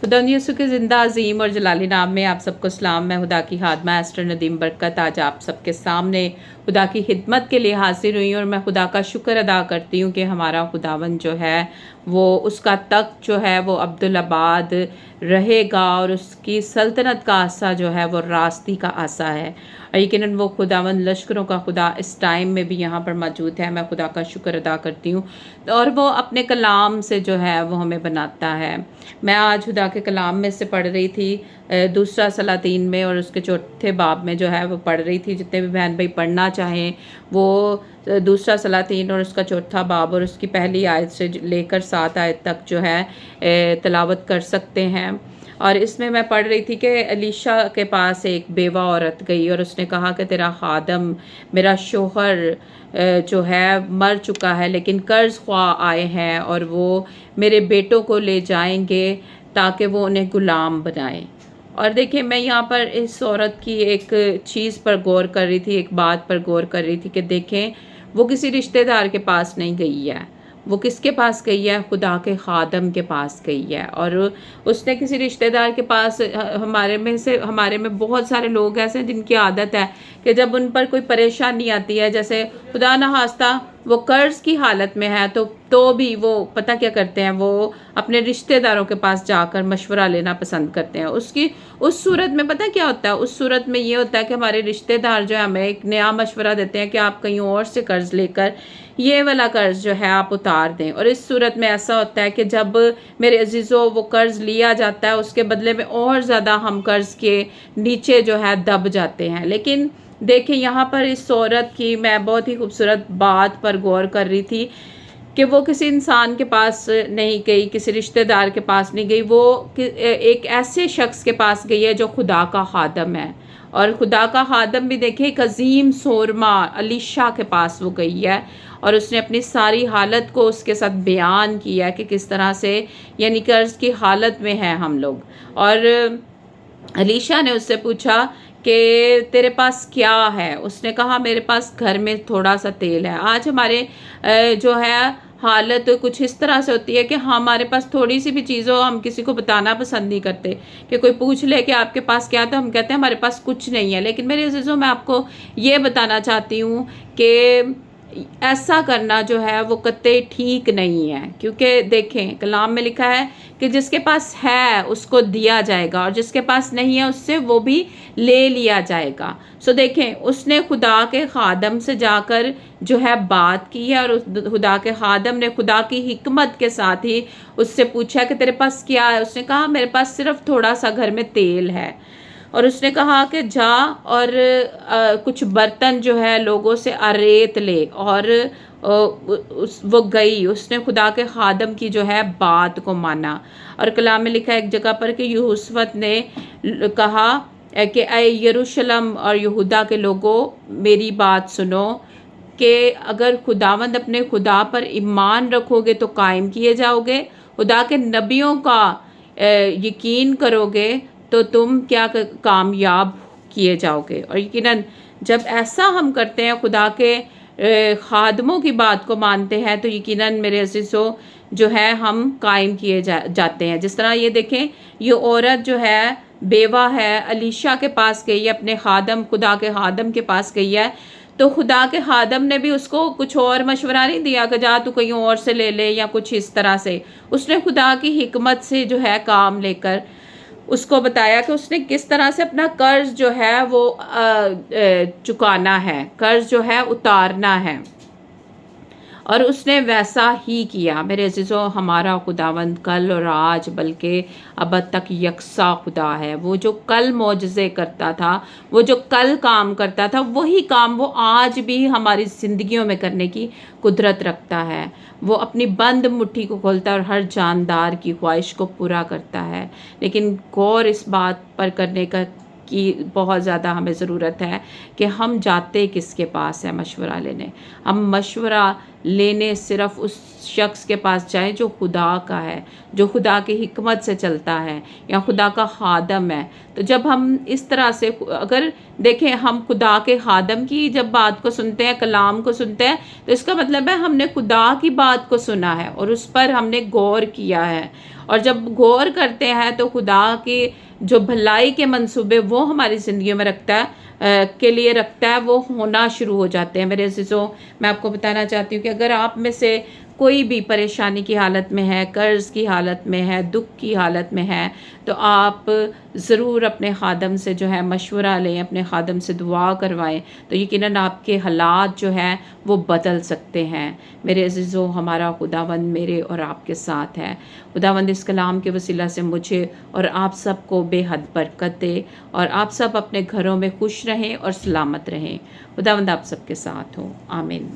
खुदावंद यीशु के ज़िंदा अज़ीम और जलाली नाम में आप सबको सलाम। मैं खुदा की खादमा एस्टर नदीम बरकत आज आप सबके सामने खुदा की खिदमत के लिए हाजिर हुई और मैं खुदा का शुक्र अदा करती हूँ कि हमारा खुदावंद जो है वो उसका तख्त जो है वो अब्दुल्लाबाद रहेगा और उसकी सल्तनत का आसा जो है वो रास्ती का आसा है। यकीनन वो खुदावंद लश्करों का खुदा इस टाइम में भी यहाँ पर मौजूद है। मैं खुदा का शुक्र अदा करती हूँ और वो अपने कलाम से जो है वो हमें बनाता है। मैं आज खुदा के कलाम में से पढ़ रही थी दूसरा सलातीन में और उसके चौथे बाब में जो है वो पढ़ रही थी। जितने भी बहन भाई पढ़ना चाहें वो दूसरा सलातीन और उसका चौथा बाब और उसकी पहली आयत से लेकर 7 आयत तक जो है तिलावत कर सकते हैं। और इसमें मैं पढ़ रही थी कि एलीशा के पास एक बेवा औरत गई और उसने कहा कि तेरा खादम मेरा शोहर जो है मर चुका है, लेकिन कर्ज ख्वाह आए हैं और वो मेरे बेटों को ले जाएंगे ताकि वो उन्हें गुलाम बनाएं। और देखिए मैं यहाँ पर इस औरत की एक चीज़ पर गौर कर रही थी, एक बात पर गौर कर रही थी कि देखें वो किसी रिश्तेदार के पास नहीं गई है, वो किसके पास गई है? खुदा के खादम के पास गई है। और उसने किसी रिश्तेदार के पास हमारे में बहुत सारे लोग ऐसे हैं जिनकी आदत है कि जब उन पर कोई परेशानी आती है, जैसे खुदा न खास्ता वो कर्ज की हालत में है तो भी वो पता क्या करते हैं, वो अपने रिश्तेदारों के पास जाकर मशवरा लेना पसंद करते हैं। उस सूरत में पता क्या होता है? उस सूरत में ये होता है कि हमारे रिश्तेदार जो है हमें एक नया मशवरा देते हैं कि आप कहीं और से कर्ज लेकर ये वाला कर्ज जो है आप उतार दें। और इस सूरत में ऐसा होता है कि जब मेरे अजीज़ों वो कर्ज लिया जाता है उसके बदले में और ज़्यादा हम कर्ज के नीचे जो है दब जाते हैं। लेकिन देखिए यहाँ पर इस औरत की मैं बहुत ही खूबसूरत बात पर गौर कर रही थी कि वो किसी इंसान के पास नहीं गई, किसी रिश्तेदार के पास नहीं गई, वो एक ऐसे शख्स के पास गई है जो खुदा का खादम है। और खुदा का खादम भी देखिए एक अजीम सोरमा एलीशा के पास वो गई है और उसने अपनी सारी हालत को उसके साथ बयान किया कि किस तरह से यानी कर्ज की हालत में है हम लोग। और एलीशा ने उससे पूछा कि तेरे पास क्या है? उसने कहा मेरे पास घर में थोड़ा सा तेल है। आज हमारे जो है हालत कुछ इस तरह से होती है कि हमारे पास थोड़ी सी भी चीज़ हो हम किसी को बताना पसंद नहीं करते कि कोई पूछ ले कि आपके पास क्या, तो हम कहते हैं हमारे पास कुछ नहीं है। लेकिन मेरे अज़ीज़ों मैं आपको ये बताना चाहती हूँ कि ऐसा करना जो है वो कतई ठीक नहीं है, क्योंकि देखें कलाम में लिखा है कि जिसके पास है उसको दिया जाएगा और जिसके पास नहीं है उससे वो भी ले लिया जाएगा। सो देखें उसने खुदा के खादम से जाकर जो है बात की है और खुदा के खादम ने खुदा की हिकमत के साथ ही उससे पूछा कि तेरे पास क्या है? उसने कहा मेरे पास सिर्फ थोड़ा सा घर में तेल है। और उसने कहा कि जा और कुछ बर्तन जो है लोगों से अरेत ले। और वो गई, उसने खुदा के खादम की जो है बात को माना। और कलाम में लिखा है एक जगह पर कि यूसुफ ने कहा कि ऐ यरूशलेम और यहूदा के लोगों मेरी बात सुनो कि अगर खुदावंद अपने खुदा पर ईमान रखोगे तो कायम किए जाओगे, खुदा के नबियों का यकीन करोगे तो तुम क्या कामयाब किए जाओगे। और यकीनन जब ऐसा हम करते हैं, खुदा के खादमों की बात को मानते हैं, तो यकीनन मेरे अज़ीज़ों जो है हम कायम किए जाते हैं। जिस तरह ये देखें ये औरत जो है बेवा है, एलीशा के पास गई है, अपने खादम खुदा के खादम के पास गई है, तो खुदा के खादम ने भी उसको कुछ और मशवरा नहीं दिया कि जा तू कहीं और से ले ले या कुछ इस तरह से। उसने खुदा की हिकमत से जो है काम लेकर उसको बताया कि उसने किस तरह से अपना कर्ज जो है वो चुकाना है, कर्ज जो है उतारना है। और उसने वैसा ही किया। मेरे अज़ीज़ों हमारा खुदावंद कल और आज बल्कि अब तक यकसा खुदा है। वो जो कल मौजज़े करता था, वो जो कल काम करता था, वही काम वो आज भी हमारी ज़िंदगियों में करने की कुदरत रखता है। वो अपनी बंद मुट्ठी को खोलता है और हर जानदार की ख्वाहिश को पूरा करता है। लेकिन गौर इस बात पर करने का की बहुत ज़्यादा हमें ज़रूरत है कि हम जाते किसके पास है मशवरा लेने। हम मशवरा लेने सिर्फ़ उस शख्स के पास जाएं जो खुदा का है, जो खुदा की हिकमत से चलता है या खुदा का खादम है। तो जब हम इस तरह से अगर देखें, हम खुदा के खादम की जब बात को सुनते हैं, कलाम को सुनते हैं, तो इसका मतलब है हमने खुदा की बात को सुना है और उस पर हमने गौर किया है। और जब गौर करते हैं तो खुदा की जो भलाई के मंसूबे वो हमारी ज़िंदगी में रखता है के लिए रखता है, वो होना शुरू हो जाते हैं। मेरे अज़ीज़ों, मैं आपको बताना चाहती हूँ कि अगर आप में से कोई भी परेशानी की हालत में है, कर्ज़ की हालत में है, दुख की हालत में है, तो आप ज़रूर अपने खादम से जो है मशवरा लें, अपने खादम से दुआ करवाएं, तो यकीनन आपके हालात जो हैं वो बदल सकते हैं। मेरे अज़ीज़ों, हमारा खुदावंद मेरे और आपके साथ है। खुदावंद इस कलाम के वसीला से मुझे और आप सबको बेहद बरकत दे और आप सब अपने घरों में खुश रहें और सलामत रहें। खुदावंद आप सबके साथ हो। आमीन।